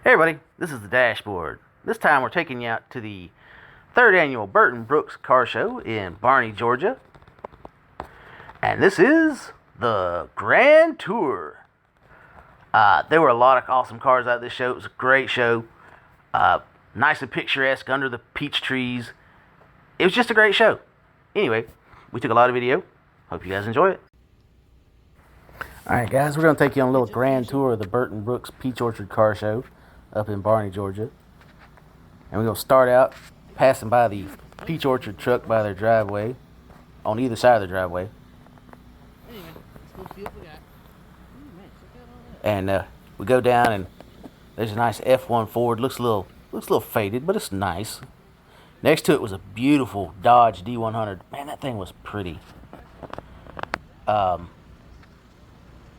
Hey everybody, this is the dashboard. This time we're taking you out to the third annual Burton Brooks Car Show in Barney, Georgia. And this is the Grand Tour. There were a lot of awesome cars out this show. It was a great show. Nice and picturesque under the peach trees. It was just a great show. Anyway, we took a lot of video. Hope you guys enjoy it. Alright guys, we're going to take you on a little grand tour of the Burton Brooks Peach Orchard Car Show up in Barney, Georgia. And we're going to start out passing by the Peach Orchard truck by their driveway, on either side of the driveway. And we go down and there's a nice F1 Ford. Looks a little faded, but it's nice. Next to it was a beautiful Dodge D100. Man, that thing was pretty. Then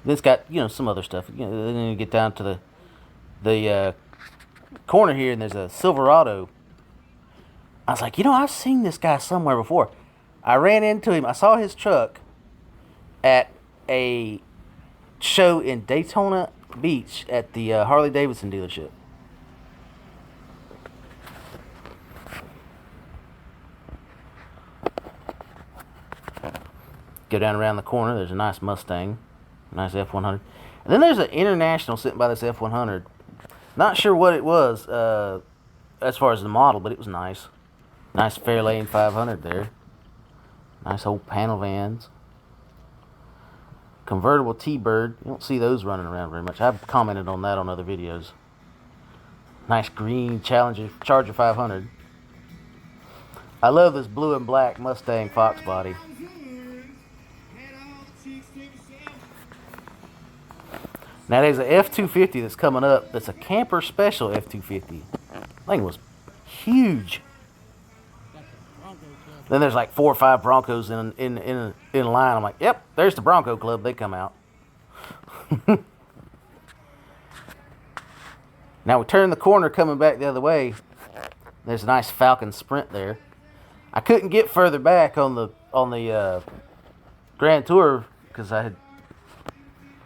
it's got, some other stuff. Then you get down to the corner here, and there's a Silverado. I was like, I've seen this guy somewhere before. I ran into him. I saw his truck at a show in Daytona Beach at the Harley-Davidson dealership. Go down around the corner. There's a nice Mustang. Nice F100. And then there's an International sitting by this F100. Not sure what it was as far as the model, but it was nice. Nice Fairlane 500 there. Nice old panel vans. Convertible T-Bird. You don't see those running around very much. I've commented on that on other videos. Nice green Charger 500. I love this blue and black Mustang Fox body. Now there's an F-250 that's coming up. That's a camper special F-250. Thing was huge. Then there's like 4 or 5 Broncos in line. I'm like, yep, there's the Bronco Club. They come out. Now we turn the corner coming back the other way. There's a nice Falcon Sprint there. I couldn't get further back on the Grand Tour because I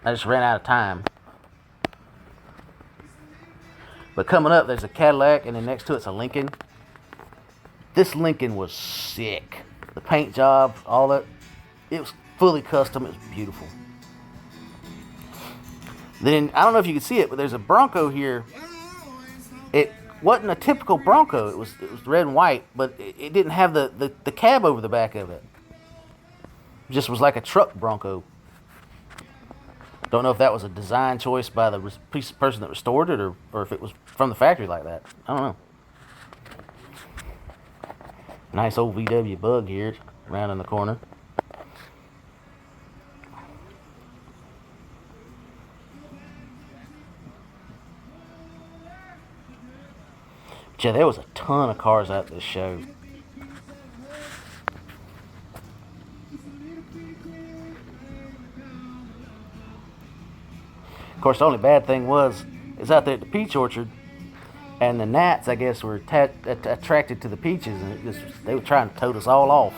just ran out of time. But coming up, there's a Cadillac, and then next to it's a Lincoln. This Lincoln was sick. The paint job, all that, it was fully custom. It was beautiful. Then, I don't know if you can see it, but there's a Bronco here. It wasn't a typical Bronco. It was red and white, but it didn't have the cab over the back of it. It just was like a truck Bronco. Don't know if that was a design choice by the person that restored it or if it was from the factory like that. I don't know. Nice old VW Bug here, around in the corner. But yeah, there was a ton of cars at this show. Of course, the only bad thing is out there at the Peach Orchard, and the gnats, I guess, were attracted to the peaches, and they were trying to tote us all off.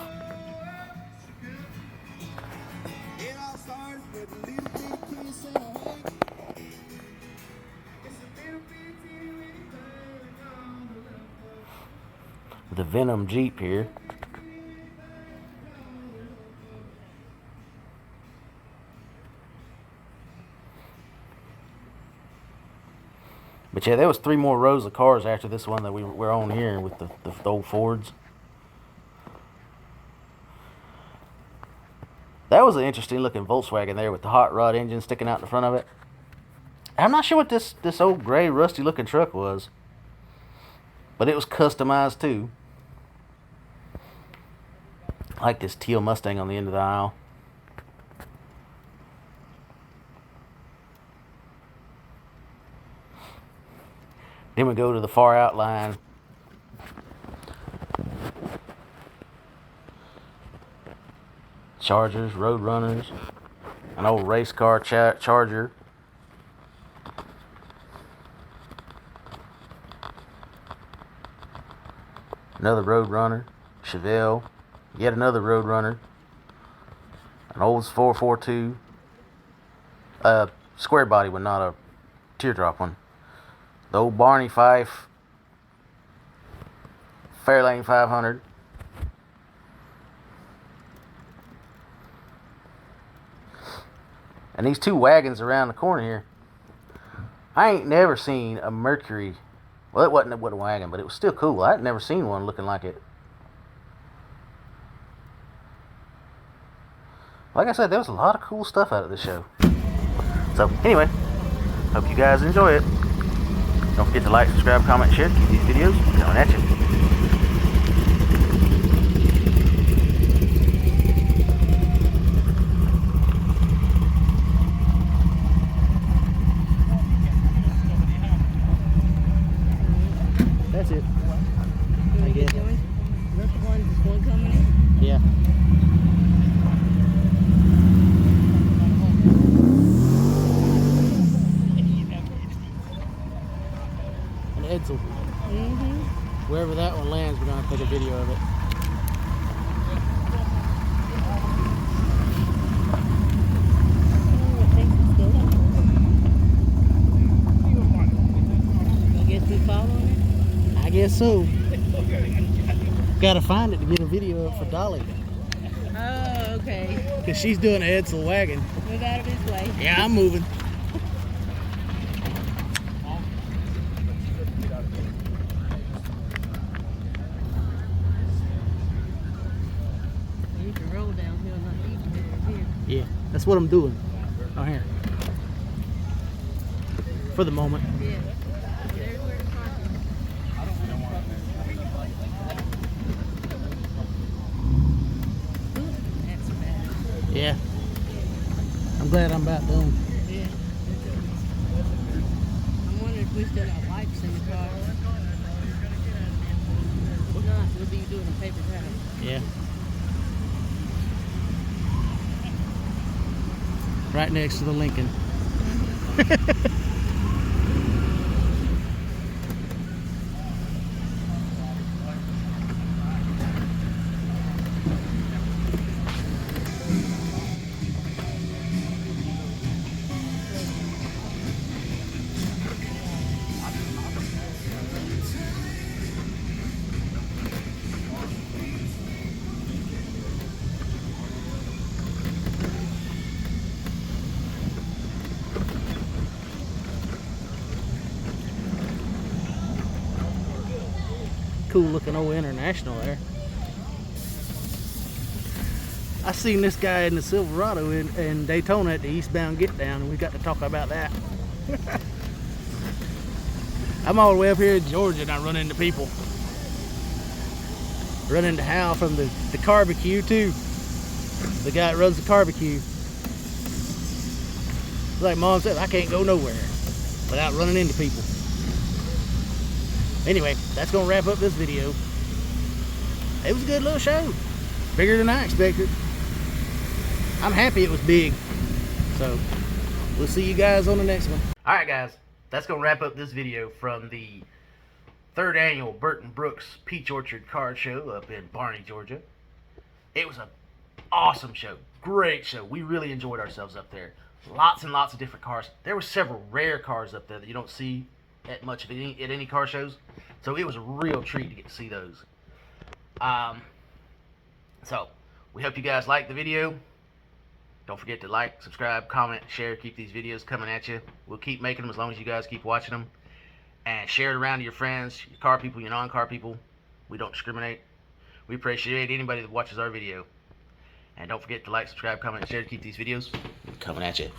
The Venom Jeep here. But yeah, there was 3 more rows of cars after this one that we were on here with the old Fords. That was an interesting looking Volkswagen there with the hot rod engine sticking out in the front of it. I'm not sure what this old gray rusty looking truck was, but it was customized too. I like this teal Mustang on the end of the aisle. Then we go to the far out line. Chargers, Road Runners, an old race car Charger. Another Road Runner, Chevelle, yet another Road Runner, an Olds 442, square body one, not a teardrop one. The old Barney Fife Fairlane 500. And these two wagons around the corner here. I ain't never seen a Mercury. Well, it wasn't a wagon, but it was still cool. I'd never seen one looking like it. Like I said, there was a lot of cool stuff out of this show. So, anyway, hope you guys enjoy it. Don't forget to like, subscribe, comment, share. Keep these videos coming at you. That's it. I guess. This one coming in? Yeah. An Edsel. Wherever that one lands, we're going to take a video of it. I guess we following it? I guess so. Gotta find it to get a video of for Dolly. Oh, okay. Because she's doing an Edsel wagon. Move out of his way. Yeah, I'm moving. You can roll downhill, not easy here. Yeah, that's what I'm doing. Oh, here. For the moment. Yeah. There's where it's parking. That's bad. Yeah. I'm glad I'm about done. Yeah. I'm wondering if we still got wipes in the car. If not, we'll be doing a paper towel. Yeah. Right next to the Lincoln. Cool looking old International there. I seen this guy in the Silverado in Daytona at the eastbound get down, and we got to talk about that. I'm all the way up here in Georgia and I run into people. Run into Hal from the barbecue too. The guy that runs the barbecue. Like Mom said, I can't go nowhere without running into people. Anyway, that's gonna wrap up this video. It was a good little show. Bigger than I expected. I'm happy it was big. So, we'll see you guys on the next one. Alright guys, that's gonna wrap up this video from the 3rd annual Burton Brooks Peach Orchard Car Show up in Barney, Georgia. It was an awesome show. Great show. We really enjoyed ourselves up there. Lots and lots of different cars. There were several rare cars up there that you don't see at much of any car shows. So it was a real treat to get to see those. So we hope you guys liked the video. Don't forget to like, subscribe, comment, share. Keep these videos coming at you. We'll keep making them as long as you guys keep watching them. And share it around to your friends, your car people, your non-car people. We don't discriminate. We appreciate anybody that watches our video. And don't forget to like, subscribe, comment, and share to keep these videos coming at you.